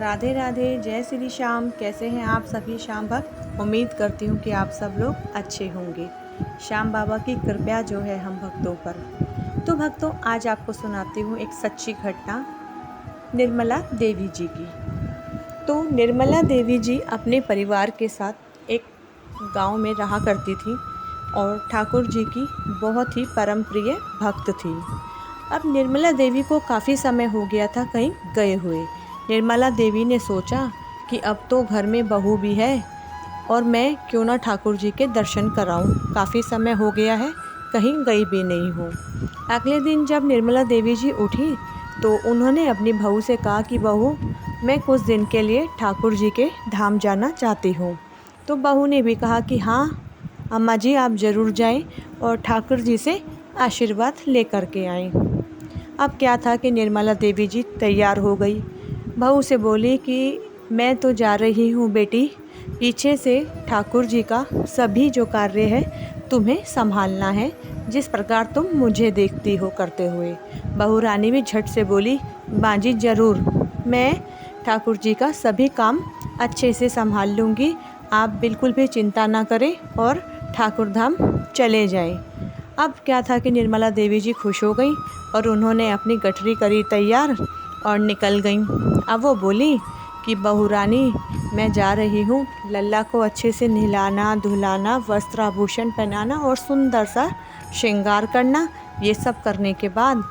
राधे राधे, जय श्री श्याम। कैसे हैं आप सभी श्याम भक्त। उम्मीद करती हूँ कि आप सब लोग अच्छे होंगे। श्याम बाबा की कृपा जो है हम भक्तों पर। तो भक्तों, आज आपको सुनाती हूँ एक सच्ची घटना निर्मला देवी जी की। तो निर्मला देवी जी अपने परिवार के साथ एक गांव में रहा करती थी और ठाकुर जी की बहुत ही परम प्रिय भक्त थी। अब निर्मला देवी को काफ़ी समय हो गया था कहीं गए हुए। निर्मला देवी ने सोचा कि अब तो घर में बहू भी है और मैं क्यों ना ठाकुर जी के दर्शन कराऊं। काफ़ी समय हो गया है, कहीं गई भी नहीं हूँ। अगले दिन जब निर्मला देवी जी उठी तो उन्होंने अपनी बहू से कहा कि बहू, मैं कुछ दिन के लिए ठाकुर जी के धाम जाना चाहती हूँ। तो बहू ने भी कहा कि हाँ अम्मा जी, आप ज़रूर जाएं और ठाकुर जी से आशीर्वाद लेकर के आएं। अब क्या था कि निर्मला देवी जी तैयार हो गई। बहू से बोली कि मैं तो जा रही हूँ बेटी, पीछे से ठाकुर जी का सभी जो कार्य है तुम्हें संभालना है, जिस प्रकार तुम मुझे देखती हो करते हुए। बहू रानी भी झट से बोली, बाजी ज़रूर, मैं ठाकुर जी का सभी काम अच्छे से संभाल लूँगी, आप बिल्कुल भी चिंता ना करें और ठाकुर धाम चले जाएं। अब क्या था कि निर्मला देवी जी खुश हो गई और उन्होंने अपनी गठरी करी तैयार और निकल गईं। अब वो बोली कि बहू रानी, मैं जा रही हूँ, लल्ला को अच्छे से नहलाना धुलाना, वस्त्र आभूषण पहनाना और सुंदर सा श्रृंगार करना। ये सब करने के बाद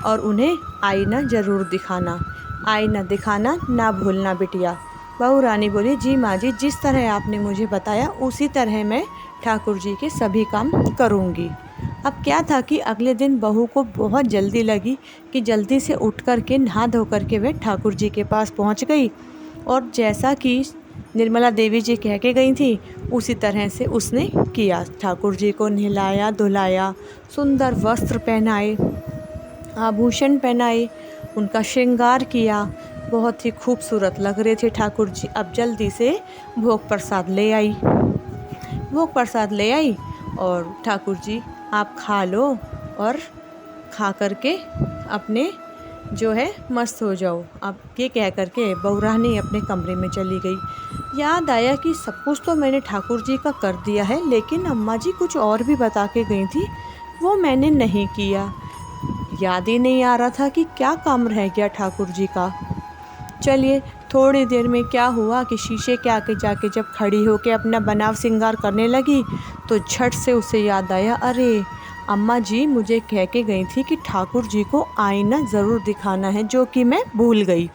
और उन्हें आईना ज़रूर दिखाना, आईना दिखाना ना भूलना बिटिया। बहू रानी बोली, जी माँ जी, जिस तरह आपने मुझे बताया उसी तरह मैं ठाकुर जी के सभी काम करूँगी। अब क्या था कि अगले दिन बहू को बहुत जल्दी लगी कि जल्दी से उठ कर के नहा धो कर के वे ठाकुर जी के पास पहुंच गई और जैसा कि निर्मला देवी जी कह के गई थी उसी तरह से उसने किया। ठाकुर जी को नहलाया धुलाया, सुंदर वस्त्र पहनाए, आभूषण पहनाए, उनका श्रृंगार किया। बहुत ही खूबसूरत लग रहे थे ठाकुर जी। अब जल्दी से भोग प्रसाद ले आई। भोग प्रसाद ले आई और ठाकुर जी आप खा लो और खा करके अपने जो है मस्त हो जाओ। अब ये कह करके बहू रानी अपने कमरे में चली गई। याद आया कि सब कुछ तो मैंने ठाकुर जी का कर दिया है, लेकिन अम्मा जी कुछ और भी बता के गई थी, वो मैंने नहीं किया। याद ही नहीं आ रहा था कि क्या काम रह गया ठाकुर जी का। चलिए, थोड़ी देर में क्या हुआ कि शीशे के आगे जाके जब खड़ी होके अपना बनाव श्रृंगार करने लगी तो झट से उसे याद आया, अरे अम्मा जी मुझे कह के गई थी कि ठाकुर जी को आईना ज़रूर दिखाना है, जो कि मैं भूल गई।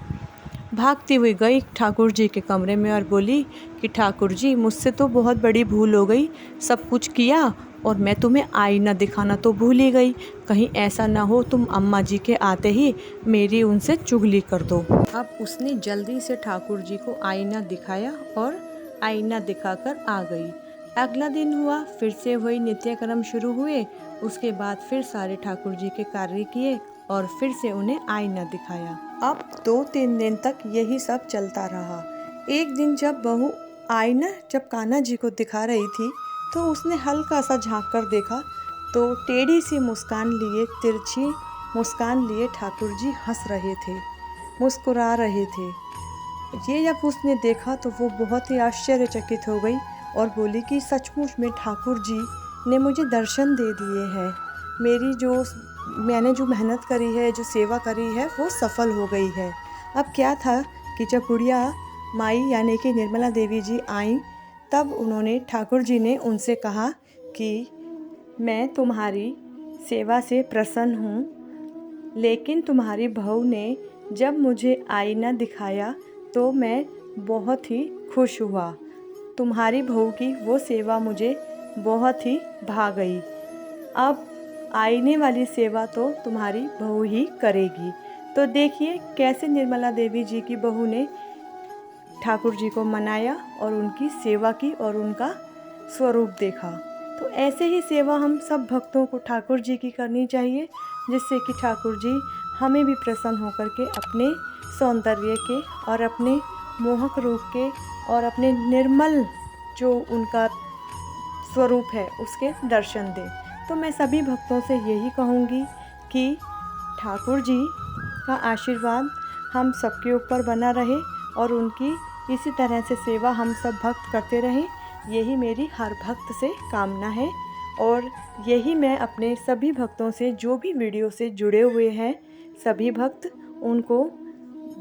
भागती हुई गई ठाकुर जी के कमरे में और बोली कि ठाकुर जी, मुझसे तो बहुत बड़ी भूल हो गई, सब कुछ किया और मैं तुम्हें आईना दिखाना तो भूल ही गई। कहीं ऐसा ना हो तुम अम्मा जी के आते ही मेरी उनसे चुगली कर दो। अब उसने जल्दी से ठाकुर जी को आईना दिखाया और आईना दिखाकर आ गई। अगला दिन हुआ, फिर से वही नित्यक्रम शुरू हुए। उसके बाद फिर सारे ठाकुर जी के कार्य किए और फिर से उन्हें आईना दिखाया। अब 2-3 दिन तक यही सब चलता रहा। एक दिन जब बहू आईना जब कान्हा जी को दिखा रही थी तो उसने हल्का सा झांक कर देखा तो टेढ़ी सी मुस्कान लिए, तिरछी मुस्कान लिए ठाकुर जी हंस रहे थे, मुस्कुरा रहे थे। ये जब उसने देखा तो वो बहुत ही आश्चर्यचकित हो गई और बोली कि सचमुच में ठाकुर जी ने मुझे दर्शन दे दिए हैं। मैंने जो मेहनत करी है, जो सेवा करी है, वो सफल हो गई है। अब क्या था कि जब बुढ़िया माई यानी कि निर्मला देवी जी आईं तब उन्होंने ठाकुर जी ने उनसे कहा कि मैं तुम्हारी सेवा से प्रसन्न हूँ, लेकिन तुम्हारी बहू ने जब मुझे आईना दिखाया तो मैं बहुत ही खुश हुआ। तुम्हारी बहू की वो सेवा मुझे बहुत ही भा गई। अब आईने वाली सेवा तो तुम्हारी बहू ही करेगी। तो देखिए कैसे निर्मला देवी जी की बहू ने ठाकुर जी को मनाया और उनकी सेवा की और उनका स्वरूप देखा। तो ऐसे ही सेवा हम सब भक्तों को ठाकुर जी की करनी चाहिए, जिससे कि ठाकुर जी हमें भी प्रसन्न होकर के अपने सौंदर्य के और अपने मोहक रूप के और अपने निर्मल जो उनका स्वरूप है उसके दर्शन दें। तो मैं सभी भक्तों से यही कहूँगी कि ठाकुर जी का आशीर्वाद हम सबके ऊपर बना रहे और उनकी इसी तरह से सेवा हम सब भक्त करते रहें, यही मेरी हर भक्त से कामना है। और यही मैं अपने सभी भक्तों से, जो भी वीडियो से जुड़े हुए हैं सभी भक्त, उनको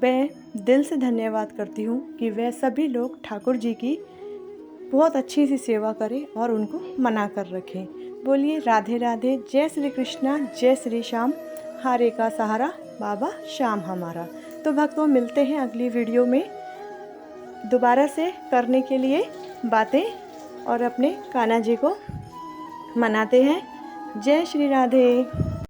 मैं दिल से धन्यवाद करती हूँ कि वह सभी लोग ठाकुर जी की बहुत अच्छी सी सेवा करें और उनको मना कर रखें। बोलिए राधे राधे, जय श्री कृष्णा, जय श्री श्याम, हारे का सहारा बाबा श्याम हमारा। तो भक्तों, मिलते हैं अगली वीडियो में दोबारा से करने के लिए बातें और अपने कान्हा जी को मनाते हैं। जय श्री राधे।